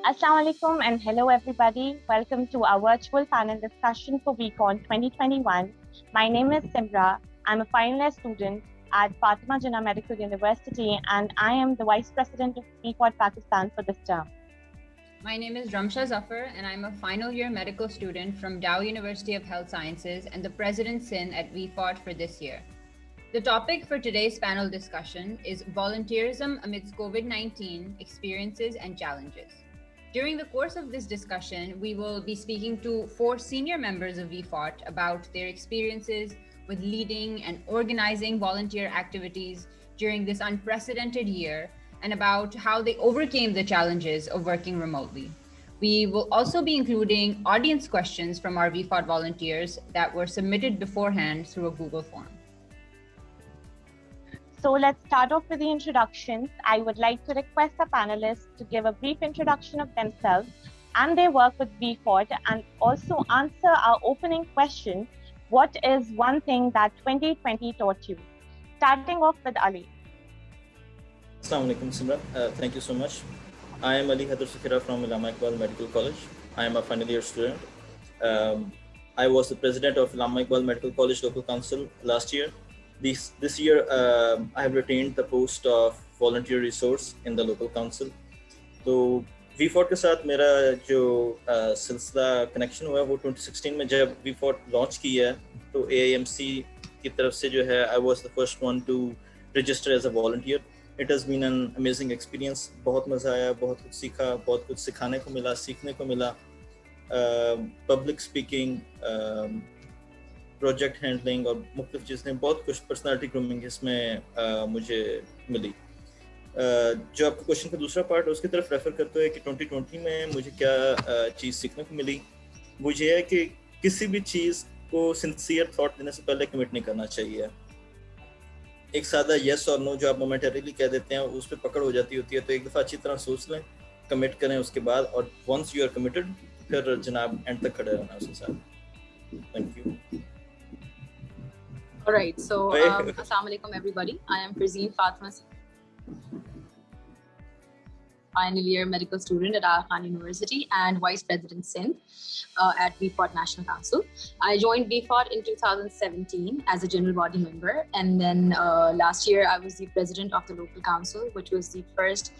Assalamu alaikum and hello everybody. Welcome to our virtual panel discussion for VCon 2021. My name is Simra. I'm a final year student at Fatima Jinnah Medical University and I am the Vice President of VCon Pakistan for this term. My name is Ramsha Zafar and I'm a final year medical student from Dow University of Health Sciences and the President Sin at VFOT for this year. The topic for today's panel discussion is volunteerism amidst COVID-19 experiences and challenges. During the course of this discussion, we will be speaking to 4 senior members of VFOT about their experiences with leading and organizing volunteer activities during this unprecedented year and about how they overcame the challenges of working remotely. We will also be including audience questions from our VFOT volunteers that were submitted beforehand through a Google form. So let's start off with the introductions. I would like to request the panelists to give a brief introduction of themselves and their work with VFOT and also answer our opening question, what is one thing that 2020 taught you? Starting off with Ali. Assalamu alaikum, Simran. Thank you so much. I am Ali Hadar Sukira from Allama Iqbal Medical College. I am a final year student. I was the president of Allama Iqbal Medical College Local Council last year. This year, I have retained the post of volunteer resource in the local council. तो VFOT के साथ मेरा जो सिलसिला connection हुआ है वो 2016 में जब VFOT लॉन्च किया है तो AIMC की तरफ से जो है I was the first one to register as a volunteer. It has been an amazing experience. बहुत मजा आया, बहुत कुछ सीखा, बहुत कुछ सिखाने को मिला, सीखने को मिला. Public speaking, प्रोजेक्ट हैंडलिंग और मुख्तलिफ चीज़ें बहुत कुछ पर्सनालिटी ग्रूमिंग इसमें मुझे मिली. जो आपके क्वेश्चन का दूसरा पार्ट है उसकी तरफ रेफर करते हुए कि 2020 में मुझे क्या चीज़ सीखने को मिली, वो ये है कि किसी भी चीज़ को सिंसियर थॉट देने से पहले कमिट नहीं करना चाहिए. एक सादा येस और नो जो आप मोमेंटरीली कह देते हैं उस पर पकड़ हो जाती होती है, तो एक दफ़ा अच्छी तरह सोच लें, कमिट करें उसके बाद, और वंस यू आर कमिटेड फिर जनाब एंड तक खड़े रहना उसके साथ. Thank you. All right, so Assalamu alaikum everybody. I am Farzeen Fatma, final year medical student at Aga Khan University and Vice President Sindh at VFOT National Council. I joined VFOT in 2017 as a general body member, and then last year I was the president of the local council, which was the first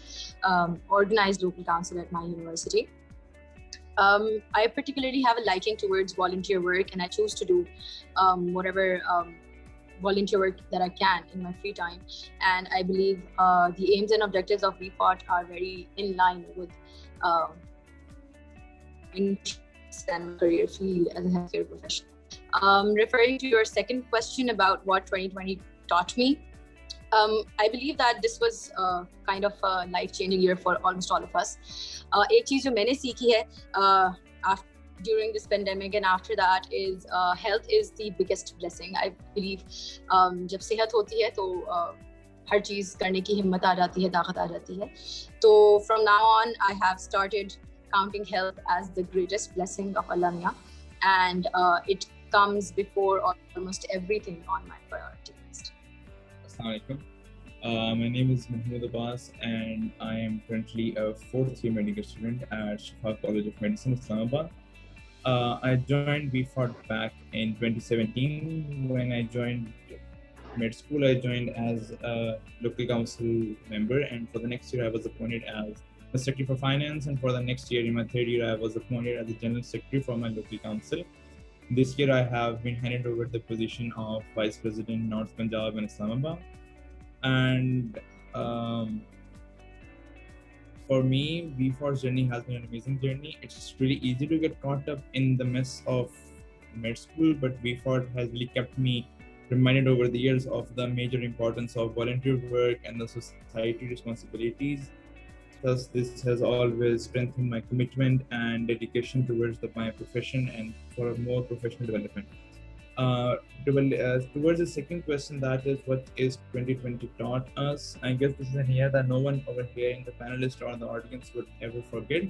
organized local council at my university. I particularly have a liking towards volunteer work, and I choose to do whatever volunteer work that I can in my free time. And I believe the aims and objectives of VFOT are very in line with interest and career field as a healthcare professional. Referring to your second question about what 2020 taught me, I believe that this was kind of a life-changing year for almost all of us. एक चीज़ जो मैंने सीखी है during this pandemic and after that is health is the biggest blessing. I believe जब सेहत होती है तो हर चीज़ करने की हिम्मत आ जाती है, ताकत आ जाती है. तो from now on I have started counting health as the greatest blessing of Allah Miya, and it comes before almost everything on my priority list. Assalamu alaikum. My name is Mahmoud Abbas and I am currently a 4th year medical student at Shifa College of Medicine, Islamabad. I joined VFOT back in 2017. When I joined med school, I joined as a local council member, and for the next year I was appointed as the Secretary for Finance, and for the next year, in my 3rd year, I was appointed as the General Secretary for my local council. This year I have been handed over the position of Vice President North Punjab and Islamabad. And for me, VFOT's journey has been an amazing journey. It's really easy to get caught up in the mess of med school, but VFOT has really kept me reminded over the years of the major importance of volunteer work and the society responsibilities. Thus, this has always strengthened my commitment and dedication towards my profession and for more professional development. Towards the second question, that is, what is 2020 taught us? I guess this is an year that no one over here in the panelist or the audience would ever forget.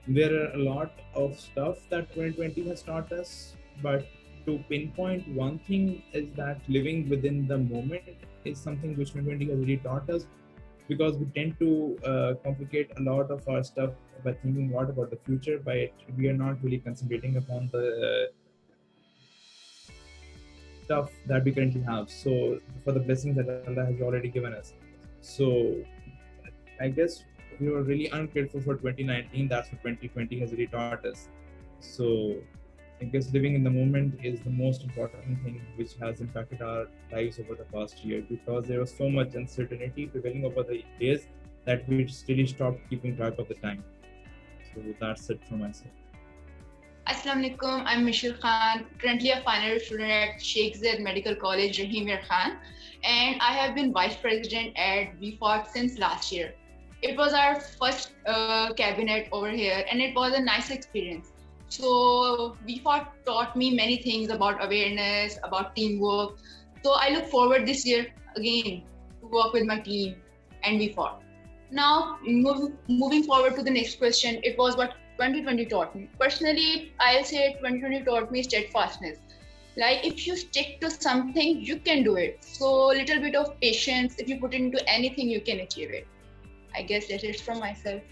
There are a lot of stuff that 2020 has taught us, but to pinpoint one thing is that living within the moment is something which 2020 has really taught us. because we tend to complicate a lot of our stuff by thinking what about the future, but we are not really concentrating upon the stuff that we currently have. So for the blessings that Allah has already given us. So I guess we were really ungrateful for 2019. That's what 2020 has really taught us. So I guess living in the moment is the most important thing which has impacted our lives over the past year, because there was so much uncertainty prevailing over the days that we just really stopped keeping track of the time. So that's it from myself. Assalamu alaikum, I'm Mishal Khan, currently a final year student at Sheikh Zayed Medical College, Rahim Mir Khan, and I have been vice president at VFOT since last year. It was our first cabinet over here, and it was a nice experience. So VFOT taught me many things about awareness, about teamwork. So I look forward this year again to work with my team and VFOT. Now, moving forward to the next question, it was what 2020 taught me. Personally, I'll say 2020 taught me steadfastness. Like if you stick to something, you can do it. So a little bit of patience, if you put into anything, you can achieve it. I guess that is from myself.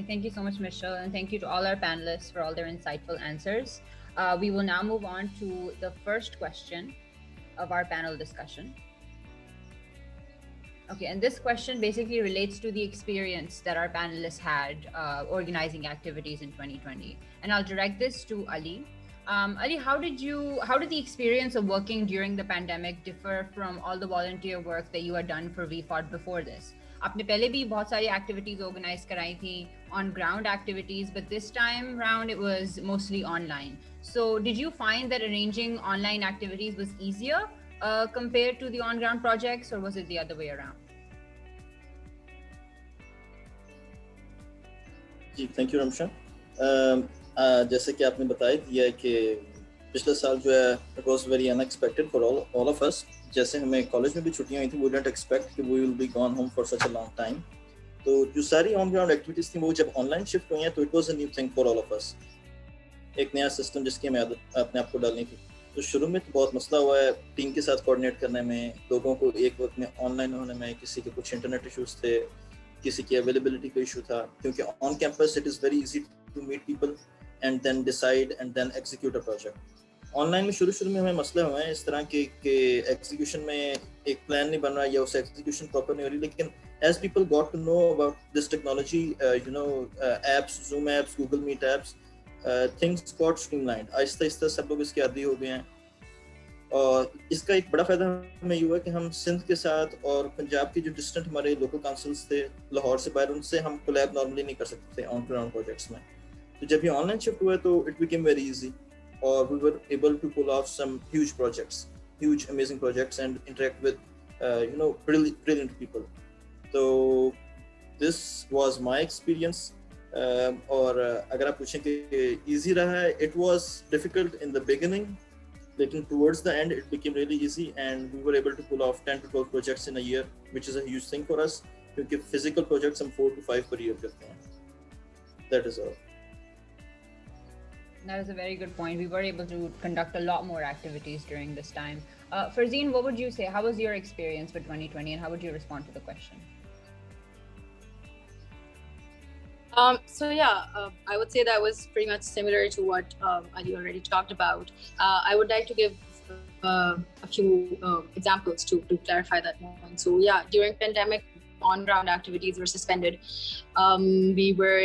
Thank you so much, Michelle, and thank you to all our panelists for all their insightful answers. We will now move on to the first question of our panel discussion. Okay, and this question basically relates to the experience that our panelists had organizing activities in 2020. And I'll direct this to Ali. Ali, how did the experience of working during the pandemic differ from all the volunteer work that you had done for VFOT before this? आपने पहले भी बहुत सारी activities organize कराई थी, on ground activities, but this time round it was mostly online. So did you find that arranging online activities was easier compared to the on-ground projects, or was it the other way around? जी thank you Ramsha. जैसे कि आपने बता दिया है कि पिछले साल जो है it was very unexpected for all of us. जैसे हमें कॉलेज में भी छुट्टियां हुई थी, वी डिडंट एक्सपेक्ट कि we will be gone home for such a long time. तो जो सारी ऑन ग्राउंड एक्टिविटीज थी वो जब ऑनलाइन शिफ्ट हुई हैं तो it was a new thing for all of अस, एक नया सिस्टम जिसकी हमें आदत अपने आप को डालनी थी। तो शुरू में तो बहुत मसला हुआ है टीम के साथ कोऑर्डिनेट करने में, लोगों को एक वक्त में ऑनलाइन होने में, किसी के कुछ इंटरनेट इश्यूज थे, किसी की अवेलेबिलिटी का इशू था, क्योंकि on campus it is very easy to meet people and then decide and then execute a project. Online में शुरू में हमें मसले हुए हैं इस तरह के एग्जीक्यूशन में एक प्लान नहीं बन रहा या उस एग्जीक्यूशन प्रॉपर नहीं हो रही। लेकिन as people got to know about this technology, you know apps, Zoom apps, Google meet apps, things got streamlined. आहिस्ता आहिस्ता सब लोग इसके आदी हो गए हैं और इसका एक बड़ा फायदा हमें ये हुआ कि हम सिंध के साथ और पंजाब के जो डिस्टेंट हमारे लोकल काउंसिल्स थे लाहौर से बाहर, उनसे हम कोलैब नॉर्मली नहीं कर सकते थे ऑन ग्राउंड प्रोजेक्ट्स में। तो जब ये ऑनलाइन शिफ्ट हुआ तो इट बिकेम वेरी इजी और we were able to pull off some huge projects, huge amazing projects and interact with you know brilliant people. So this was my experience. और अगर आप पूछें कि इजी रहा है, it was difficult in the beginning, लेकिन towards the end it became really easy and we were able to pull off 10 to 12 projects in a year, which is a huge thing for us क्योंकि physical projects हम 4 to 5 per year करते हैं। That is all. That is a very good point. We were able to conduct a lot more activities during this time. Farzeen, what would you say? How was your experience with 2020 and how would you respond to the question? I would say that was pretty much similar to what Ali already talked about. I would like to give a few examples to clarify that point. So yeah, during pandemic, on-ground activities were suspended. We were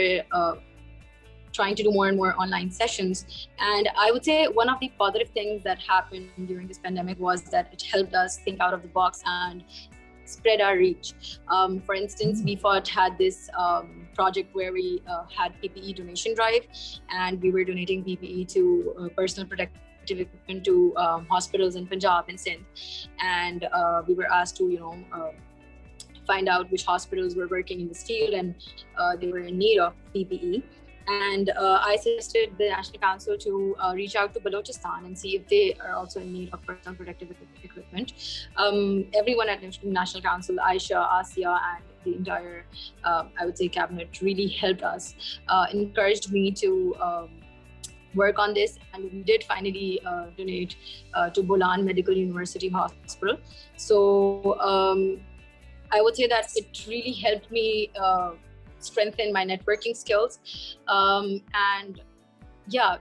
trying to do more and more online sessions. And I would say one of the positive things that happened during this pandemic was that it helped us think out of the box and spread our reach. For instance, VFOT had this project where we had PPE donation drive, and we were donating PPE to personal protective equipment to hospitals in Punjab and Sindh. And we were asked to, find out which hospitals were working in this field and they were in need of PPE. And I suggested the National Council to reach out to Balochistan and see if they are also in need of personal protective equipment. Everyone at National Council, Aisha, Asia, and the entire, I would say, cabinet really helped us, encouraged me to work on this. And we did finally donate to Bolan Medical University Hospital. So I would say that it really helped me strengthen my networking skills. And yeah,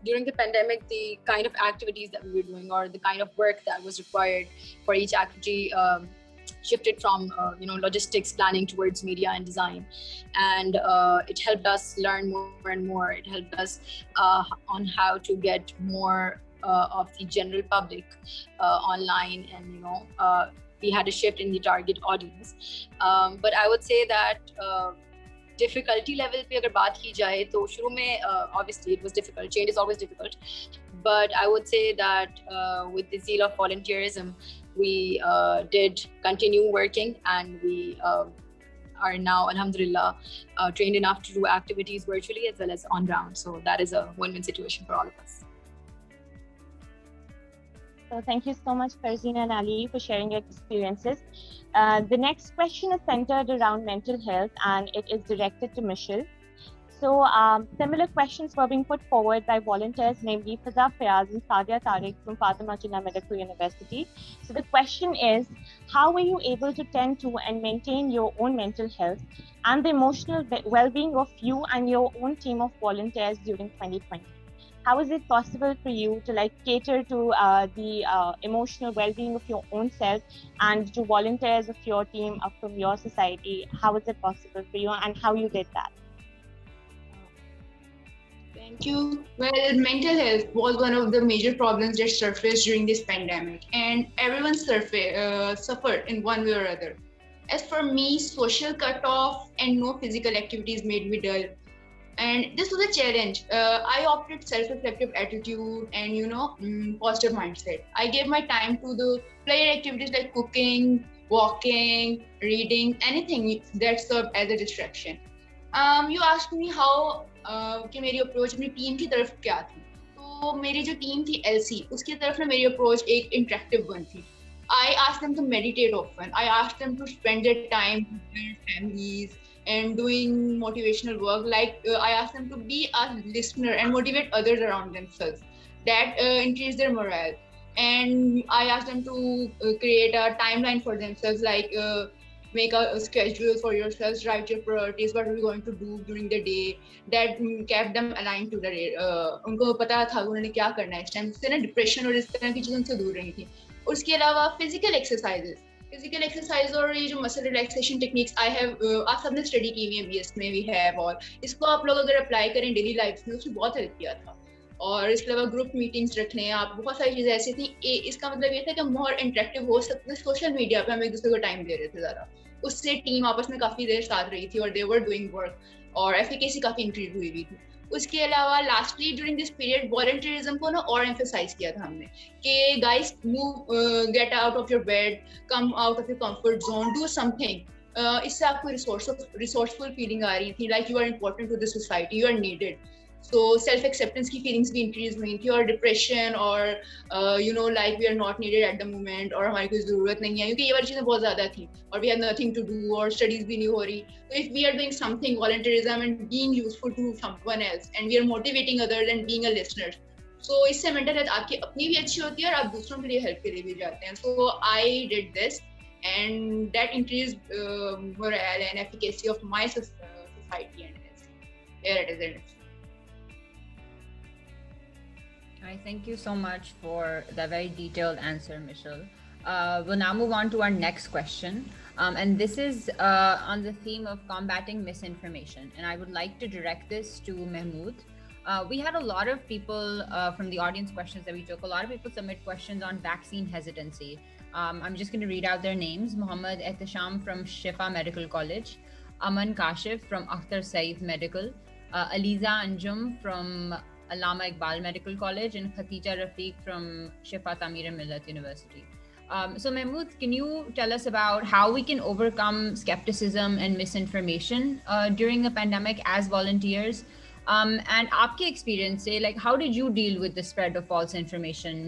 during the pandemic, the kind of activities that we were doing or the kind of work that was required for each activity shifted from logistics planning towards media and design, and it helped us learn more and more. It helped us on how to get more of the general public online, and we had a shift in the target audience. But I would say that difficulty level पे अगर बात की जाए तो शुरू में obviously it was difficult. Change is always difficult, but I would say that with the zeal of volunteerism, we did continue working, and we are now, alhamdulillah, trained enough to do activities virtually as well as on ground. So that is a win-win situation for all of us. So thank you so much, Farzina and Ali, for sharing your experiences. The next question is centered around mental health, and it is directed to Michelle. So similar questions were being put forward by volunteers, namely Faza Fayaz and Sadia Tariq from Fatima Jinnah Medical University. So the question is, how were you able to tend to and maintain your own mental health and the emotional well-being of you and your own team of volunteers during 2020? How is it possible for you to cater to the emotional well-being of your own self and to volunteers of your team from your society? How is it possible for you, and how you did that? Thank you. Well, mental health was one of the major problems that surfaced during this pandemic, and everyone suffered in one way or other. As for me, social cutoff and no physical activities made me dull. And this was a challenge. I opted self-reflective attitude and positive mindset. I gave my time to the player activities like cooking, walking, reading, anything that served as a distraction. You asked me how कि मेरी approach अपनी team की तरफ क्या थी. तो मेरी जो टीम थी LC, उसकी तरफ ना मेरी अप्रोच एक इंटरेक्टिव वन थी. I asked them to meditate often. I asked them to spend their time with their families and doing motivational work. I asked them to be a listener and motivate others around themselves. That increased their morale. And I asked them to create a timeline for themselves, make a schedule for yourselves, write your priorities, what are we going to do during the day. That kept them aligned to the day. उनको पता था उन्होंने क्या करना है इस time से ना डिप्रेशन और इस तरह की चीज़ों से दूर रही थी. और उसके अलावा फिजिकल एक्सरसाइज और ये जो मसल रिलैक्सेशन टेक्निक्स आप सबने स्टडी की हुई है BS में भी है, और इसको आप लोग अगर अप्लाई करें डेली लाइफ में, उसमें बहुत हेल्प किया था. और इसके अलावा ग्रुप मीटिंग्स रखने, आप बहुत सारी चीज़ें ऐसी थी. इसका मतलब ये था कि हम और इंटरेक्टिव हो सकते. सोशल मीडिया पे हम एक दूसरे को टाइम दे रहे थे ज़्यादा, उससे टीम आपस में काफ़ी देर साथ रही थी और दे वर डूइंग वर्क, और एफिकेसी काफ़ी इंक्रीज हुई थी. उसके अलावा lastly during this period volunteerism को ना और एम्फसाइज किया था हमने कि guys get out of your bed, come out of your comfort zone, do something. इससे आपको रिसोर्सफुल फीलिंग आ रही थी, like you are important to the society, you are needed. So self acceptance की फीलिंग्स भी इंक्रीज हुई थी, और डिप्रेशन और we are not needed at the moment, और हमारी कोई ज़रूरत नहीं है, क्योंकि ये वाली चीज़ें बहुत ज़्यादा थी, और we have nothing to do, और स्टडीज़ भी नहीं हो रही. तो if we are doing something volunteerism and being useful to someone else and we are motivating others and being a listener, so इससे मेंटल हेल्थ आपकी अपनी भी अच्छी होती है और आप दूसरों के लिए हेल्प के लिए भी जाते हैं. So I did this and that increased morale and efficacy of my society, and here it is. I thank you so much for the very detailed answer, Michelle. We'll now move on to our next question, and this is on the theme of combating misinformation, and I would like to direct this to Mahmood. We had a lot of people from the audience questions that we took. A lot of people submit questions on vaccine hesitancy. I'm just going to read out their names. Mohammad Ehtisham from Shifa Medical College, Aman Kashif from Akhtar Saif Medical, Aliza Anjum from Allama Iqbal Medical College, and Khatija Rafiq from Shifa Tamir Millat University. So Mahmood, can you tell us about how we can overcome skepticism and misinformation during a pandemic as volunteers? And आपके experience से, like, how did you deal with the spread of false information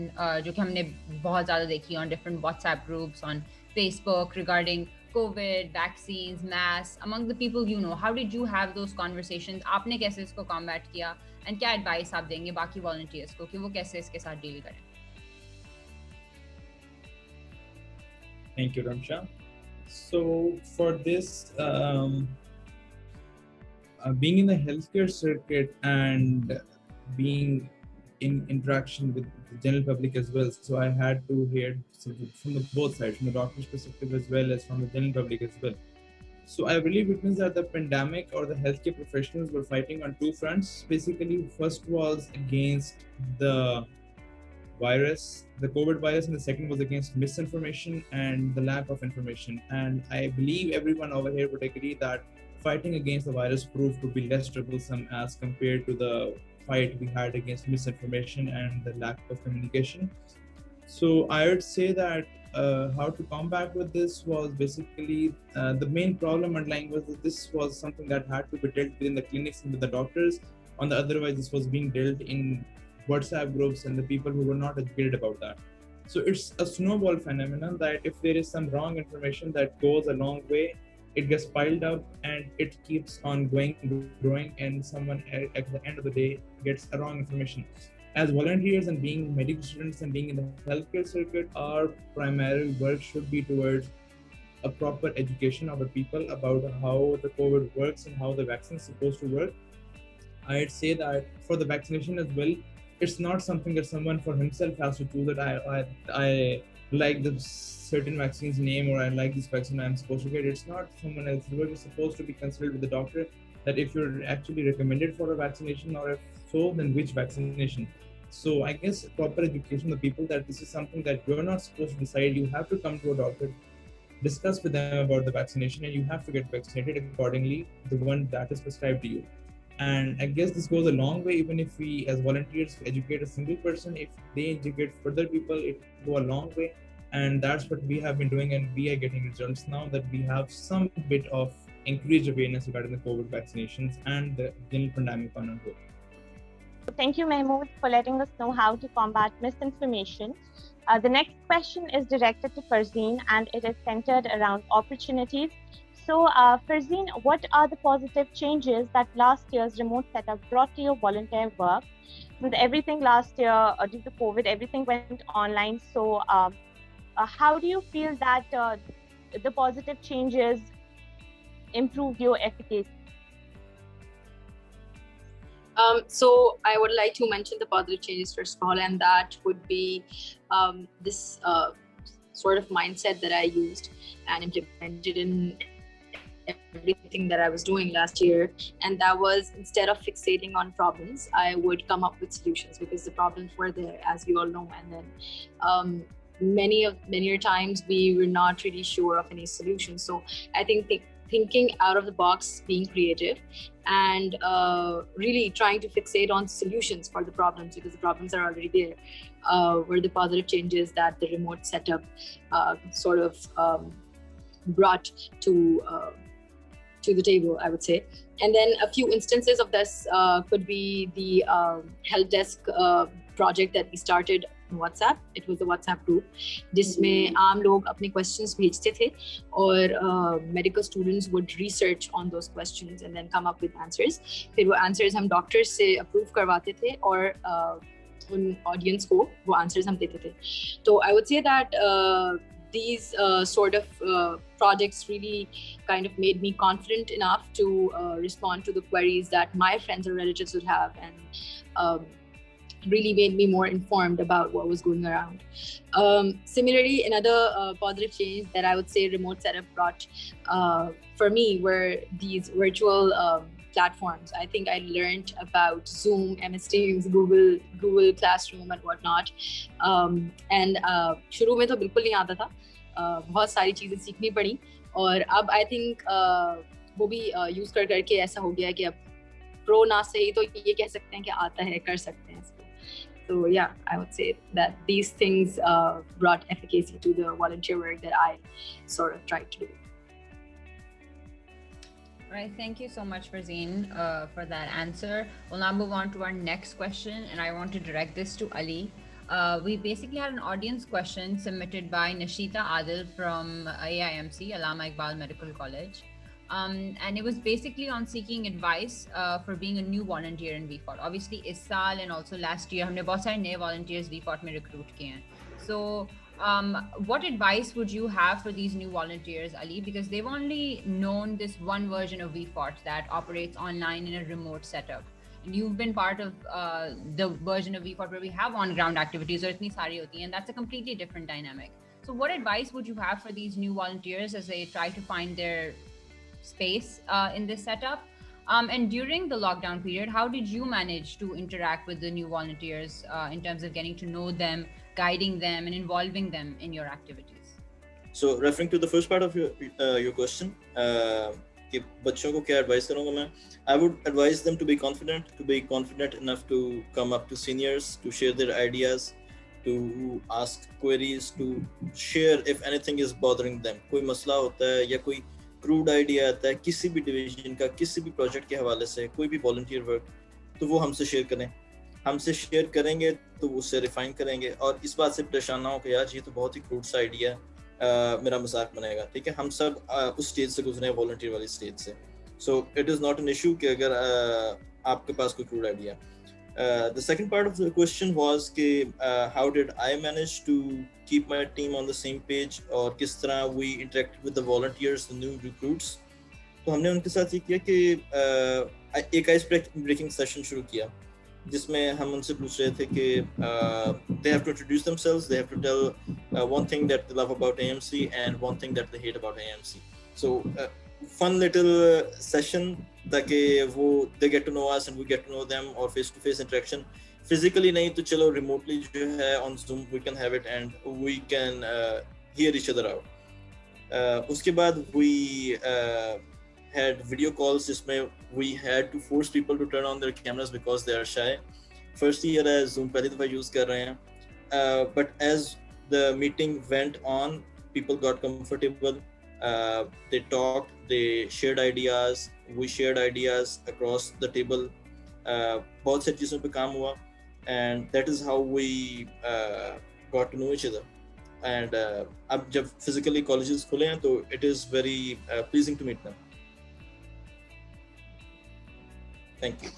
जो कि हमने बहुत ज़्यादा देखी on different WhatsApp groups, on Facebook regarding COVID, vaccines, masks, among the people you know? How did you have those conversations? आपने कैसे इसको combat किया? And क्या advice आप देंगे बाकी volunteers को कि वो कैसे इसके साथ deal करें? Thank you, Ramsha. So for this, being in the healthcare circuit and being in interaction with the general public as well, so I had to hear from the both sides, from the doctor's perspective as well as from the general public as well. So I really witnessed that the pandemic or the healthcare professionals were fighting on two fronts. Basically, first was against the virus, the COVID virus, and the second was against misinformation and the lack of information. And I believe everyone over here would agree that fighting against the virus proved to be less troublesome as compared to the fight we had against misinformation and the lack of communication. So I would say that how to combat with this was basically the main problem underlying was that this was something that had to be dealt with in the clinics and with the doctors. On the otherwise, this was being dealt in WhatsApp groups and the people who were not educated about that. So it's a snowball phenomenon that if there is some wrong information that goes a long way, it gets piled up and it keeps on growing, and someone at the end of the day gets a wrong information. As volunteers and being medical students and being in the healthcare circuit, our primary work should be towards a proper education of the people about how the COVID works and how the vaccine is supposed to work. I'd say that for the vaccination as well, it's not something that someone for himself has to choose that I like the certain vaccine's name or I like this vaccine I'm supposed to get. It's not someone else's work. It's supposed to be consulted with the doctor that if you're actually recommended for a vaccination, or if so, then which vaccination. So I guess proper education of the people that this is something that you're not supposed to decide. You have to come to a doctor, discuss with them about the vaccination, and you have to get vaccinated accordingly, the one that is prescribed to you. And I guess this goes a long way. Even if we as volunteers educate a single person, if they educate further people, it will go a long way. And that's what we have been doing, and we are getting results now that we have some bit of increased awareness regarding the COVID vaccinations and the general pandemic on our whole. Thank you, Mahmood, for letting us know how to combat misinformation. The next question is directed to Farzeen, and it is centered around opportunities. So, Farzeen, what are the positive changes that last year's remote setup brought to your volunteer work? Since everything last year, due to COVID, everything went online. So, how do you feel that the positive changes improve your efficacy? So I would like to mention the positive changes first of all, and that would be this sort of mindset that I used and implemented in everything that I was doing last year. And that was, instead of fixating on problems, I would come up with solutions, because the problems were there, as we all know. And then many times we were not really sure of any solutions. So I think thinking out of the box, being creative, and really trying to fixate on solutions for the problems, because the problems are already there, were the positive changes that the remote setup sort of brought to the table, I would say. And then a few instances of this could be the help desk project that we started on WhatsApp. It was a WhatsApp group जिसमें आम लोग अपने questions भेजते थे, और medical students would research on those questions and then come up with answers. फिर वो answers हम doctors से approve करवाते थे, और उन audience को वो answers हम देते थे. So I would say that these sort of projects really kind of made me confident enough to respond to the queries that my friends or relatives would have, and really made me more informed about what was going around. Similarly, another positive change that I would say remote setup brought for me were these virtual platforms. I think I learned about Zoom, MS Teams, Google Classroom and whatnot. And शुरू में तो बिल्कुल नहीं आता था, बहुत सारी चीजें सीखनी पड़ी, और अब I think वो भी यूज करके ऐसा हो गया कि अब प्रो ना सही तो ये कह सकते हैं कि आता है, कर सकते हैं इसको. So yeah, I would say that these things brought efficacy to the volunteer work that I sort of tried to do. All right, thank you so much, Farzeen, for that answer. We'll now move on to our next question, and I want to direct this to Ali. We basically had an audience question submitted by Nashita Adil from AIMC, Allama Iqbal Medical College. And it was basically on seeking advice for being a new volunteer in VFOT. Obviously, इस साल and also last year, हमने बहुत सारे नए volunteers VFOT में recruit किए हैं. So What advice would you have for these new volunteers, Ali? Because they've only known this one version of VFORT that operates online in a remote setup. And you've been part of the version of VFORT where we have on-ground activities, or itni sari hoti, and that's a completely different dynamic. So what advice would you have for these new volunteers as they try to find their space in this setup? And during the lockdown period, how did you manage to interact with the new volunteers in terms of getting to know them, guiding them, and involving them in your activities? So, referring to the first part of your question, कि बच्चों को क्या advice करूँगा मैं? I would advise them to be confident enough to come up to seniors, to share their ideas, to ask queries, to share if anything is bothering them. कोई मसला होता है या कोई क्रूड आइडिया आता है किसी भी डिवीजन का, किसी भी प्रोजेक्ट के हवाले से, कोई भी वॉलंटियर वर्क, तो वो हमसे शेयर करेंगे तो उससे रिफाइन करेंगे और इस बात से परेशान ना हो कि यार ये तो बहुत ही क्रूड सा आइडिया मेरा मजाक बनेगा, ठीक है? हम सब उस स्टेज से गुजरे हैं, वॉलंटियर वाली स्टेज से. So it is not an issue कि अगर आपके पास कोई crude idea. The second part of the question was कि how did I manage to keep my team on the same page और किस तरह we interacted with the volunteers, the new recruits. तो हमने उनके साथ ये किया कि एक आइस ब्रेकिंग सेशन शुरू किया जिसमें हम उनसे पूछ रहे थे कि they have to introduce themselves, they have to tell one thing that they love about AMC and one thing that they hate about AMC. So fun little session ताकि वो they get to know us and we get to know them और face to face interaction. Physically नहीं तो चलो remotely जो है on Zoom we can have it and we can hear each other out. उसके बाद we had video calls जिसमें we had to force people to turn on their cameras because they are shy. First year है Zoom पहली दफ़ा use कर रहे हैं, but as the meeting went on, people got comfortable. They talked, they shared ideas, we shared ideas across the table. बहुत सारी चीज़ों पे काम हुआ, and that is how we got to know each other. And अब जब physically colleges खुले हैं तो it is very pleasing to meet them. Thank you.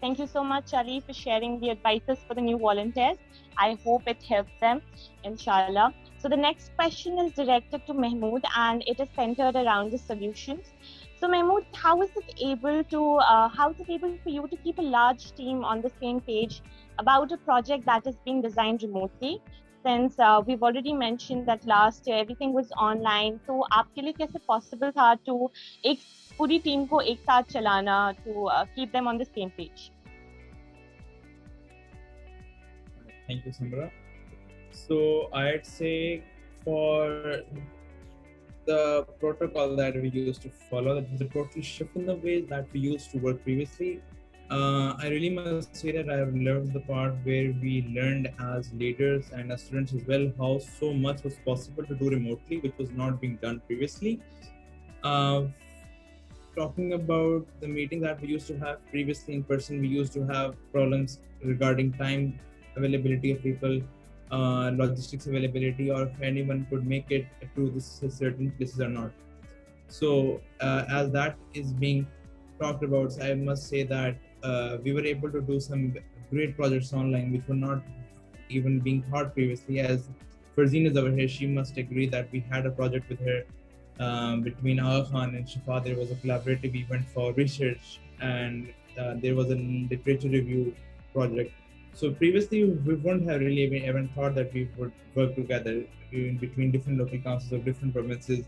Thank you so much, Ali, for sharing the advices for the new volunteers. I hope it helps them, inshallah. So the next question is directed to Mahmood and it is centered around the solutions. So Mahmood, how is it able for you to keep a large team on the same page about a project that is being designed remotely? Since we've already mentioned that last year everything was online, so आपके लिए कैसे possible था to एक पूरी team को एक साथ चलाना to keep them on the same page? Thank you, Simra. So I'd say for the protocol that we used to follow, that was a total shift in the way that we used to work previously. I really must say that I've loved the part where we learned as leaders and as students as well how so much was possible to do remotely, which was not being done previously. Talking about the meeting that we used to have previously in person, we used to have problems regarding time availability of people, logistics availability, or if anyone could make it to this certain places or not. So as that is being talked about, I must say that we were able to do some great projects online which were not even being thought previously. As Farzeen is over here, she must agree that we had a project with her between Agha Khan and Shifa. There was a collaborative event for research and there was a literature review project. So previously we wouldn't have really even thought that we would work together in between different local councils of different provinces,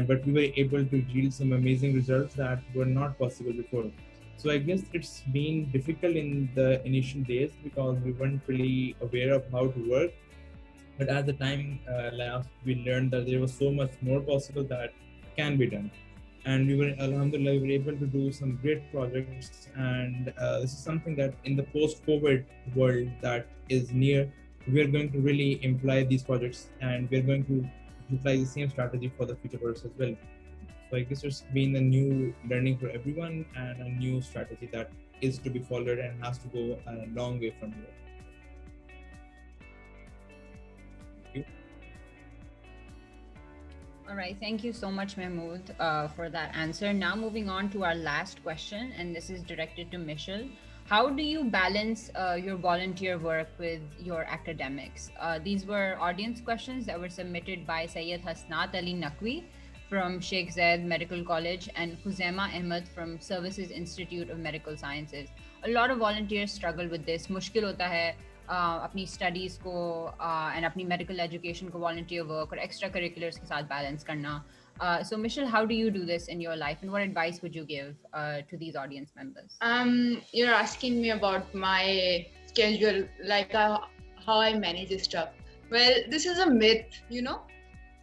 but we were able to yield some amazing results that were not possible before. So I guess it's been difficult in the initial days because we weren't really aware of how to work. But as the time lapsed, we learned that there was so much more possible that can be done. And we were, alhamdulillah, we were able to do some great projects. And this is something that in the post-COVID world that is near, we're going to really imply these projects and we're going to apply the same strategy for the future projects as well. So I guess there's been a new learning for everyone and a new strategy that is to be followed and has to go a long way from here. All right, thank you so much, Mahmood, for that answer. Now moving on to our last question, and this is directed to Michelle. How do you balance your volunteer work with your academics? These were audience questions that were submitted by Sayyid Hasnat Ali Naqvi from Sheikh Zayed Medical College and Huzaima Ahmed from Services Institute of Medical Sciences. A lot of volunteers struggle with this. मुश्किल होता है अपनी studies को and अपनी medical education को volunteer work और extra curriculars के साथ balance करना. So Michelle, how do you do this in your life, and what advice would you give to these audience members? You're asking me about my schedule, like how I manage this stuff. Well, this is a myth,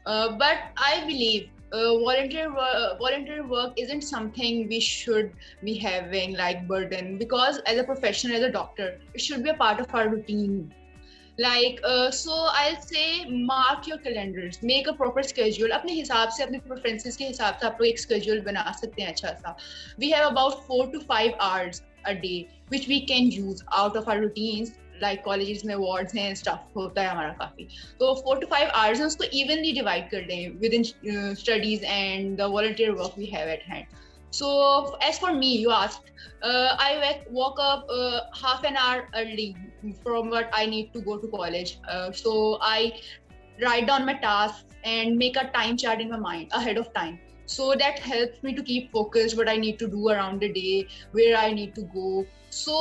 but I believe volunteer work isn't something we should be having like burden, because as a professional, as a doctor, it should be a part of our routine. So I'll say mark your calendars, make a proper schedule. अपने हिसाब से, अपने preferences के हिसाब से आप लोग एक schedule बना सकते हैं अच्छा सा. We have about 4 to 5 hours a day which we can use out of our routines. Like colleges में wards हैं, stuff होता है हमारा काफी. तो 4 to 5 hours हैं, उसको evenly divide कर दें within studies and the volunteer work we have at hand. So as for me, you asked, I woke up half an hour early from what I need to go to college. So I write down my tasks and make a time chart in my mind ahead of time. So that helps me to keep focused what I need to do around the day, where I need to go. So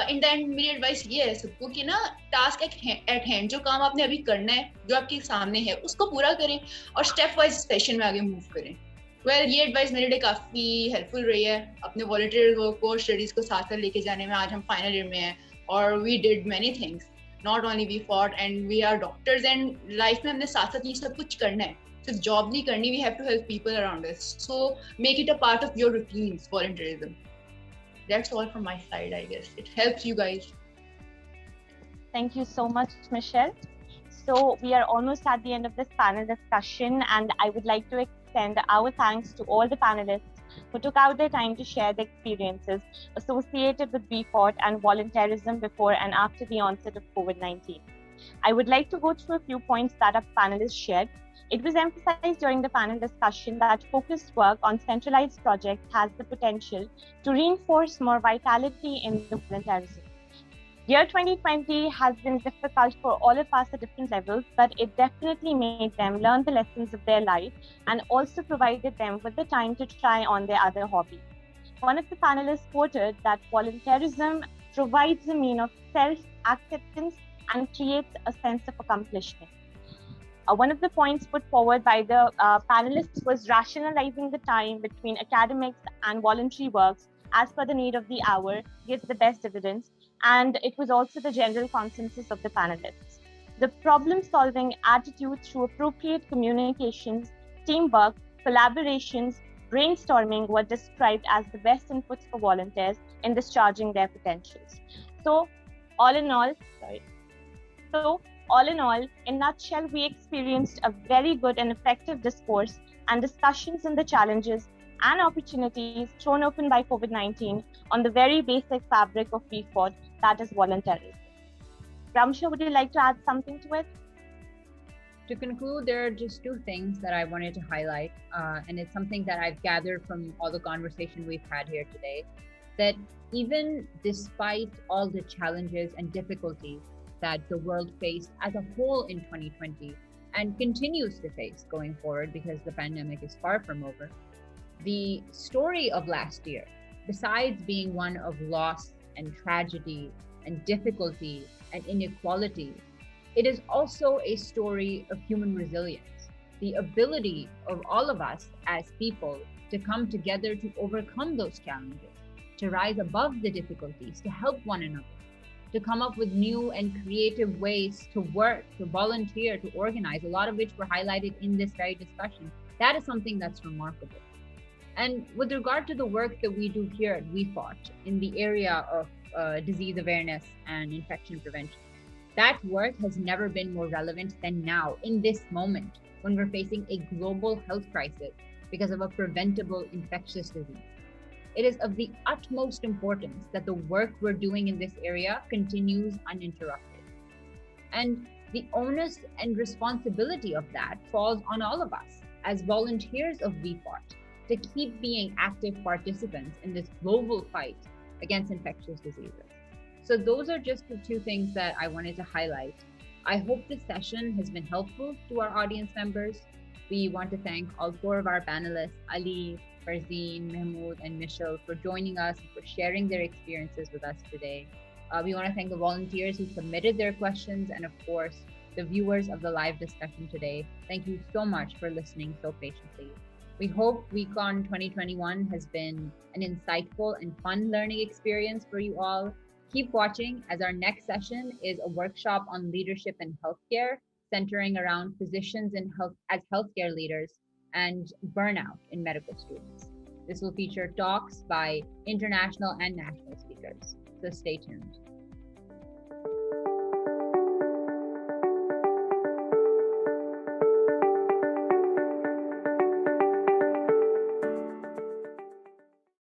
in the end, मेरी advice ये है सबको कि ना task at hand, जो काम आपने अभी करना है, जो आपके सामने है, उसको पूरा करें और step wise session में आगे move करें. Well, ये एडवाइस मेरे लिए काफ़ी हेल्पफुल रही है अपने वॉलंटियर वर्क को स्टडीज़ को साथ साथ लेके जाने में. आज हम फाइनल ईयर में हैं और we did many things, not only we fought and we are doctors, and life में हमने साथ साथ ये सब कुछ करना है, सिर्फ जॉब नहीं करनी. We have to help people around us, so make it a part of your routines, volunteerism. That's all from my side, I guess. It helps you guys. Thank you so much, Michelle. So we are almost at the end of this panel discussion, and I would like to extend our thanks to all the panelists who took out their time to share their experiences associated with VFORT and volunteerism before and after the onset of COVID-19. I would like to go through a few points that our panelists shared. It was emphasized during the panel discussion that focused work on centralized projects has the potential to reinforce more vitality in the volunteerism. Year 2020 has been difficult for all of us at different levels, but it definitely made them learn the lessons of their life and also provided them with the time to try on their other hobbies. One of the panelists quoted that volunteerism provides a mean of self-acceptance and creates a sense of accomplishment. One of the points put forward by the panelists was rationalizing the time between academics and voluntary works as per the need of the hour gives the best dividends. And it was also the general consensus of the panelists. The problem-solving attitude through appropriate communications, teamwork, collaborations, brainstorming were described as the best inputs for volunteers in discharging their potentials. So, all in all, in a nutshell, we experienced a very good and effective discourse and discussions on the challenges and opportunities thrown open by COVID-19 on the very basic fabric of VFORT, that is volunteerism. Ramsha, would you like to add something to it? To conclude, there are just two things that I wanted to highlight, and it's something that I've gathered from all the conversation we've had here today, that even despite all the challenges and difficulties that the world faced as a whole in 2020 and continues to face going forward because the pandemic is far from over, the story of last year, besides being one of loss and tragedy and difficulty and inequality, it is also a story of human resilience, the ability of all of us as people to come together to overcome those challenges, to rise above the difficulties, to help one another, to come up with new and creative ways to work, to volunteer, to organize, a lot of which were highlighted in this very discussion. That is something that's remarkable. And with regard to the work that we do here at VFORT in the area of disease awareness and infection prevention, that work has never been more relevant than now, in this moment, when we're facing a global health crisis because of a preventable infectious disease. It is of the utmost importance that the work we're doing in this area continues uninterrupted. And the onus and responsibility of that falls on all of us as volunteers of VFORT to keep being active participants in this global fight against infectious diseases. So those are just the two things that I wanted to highlight. I hope this session has been helpful to our audience members. We want to thank all four of our panelists, Ali, Farzeen, Mahmood, and Michelle, for joining us and for sharing their experiences with us today. We want to thank the volunteers who submitted their questions, and of course, the viewers of the live discussion today. Thank you so much for listening so patiently. We hope WeCon 2021 has been an insightful and fun learning experience for you all. Keep watching, as our next session is a workshop on leadership in healthcare, centering around physicians in health as healthcare leaders and burnout in medical students. This will feature talks by international and national speakers, so stay tuned.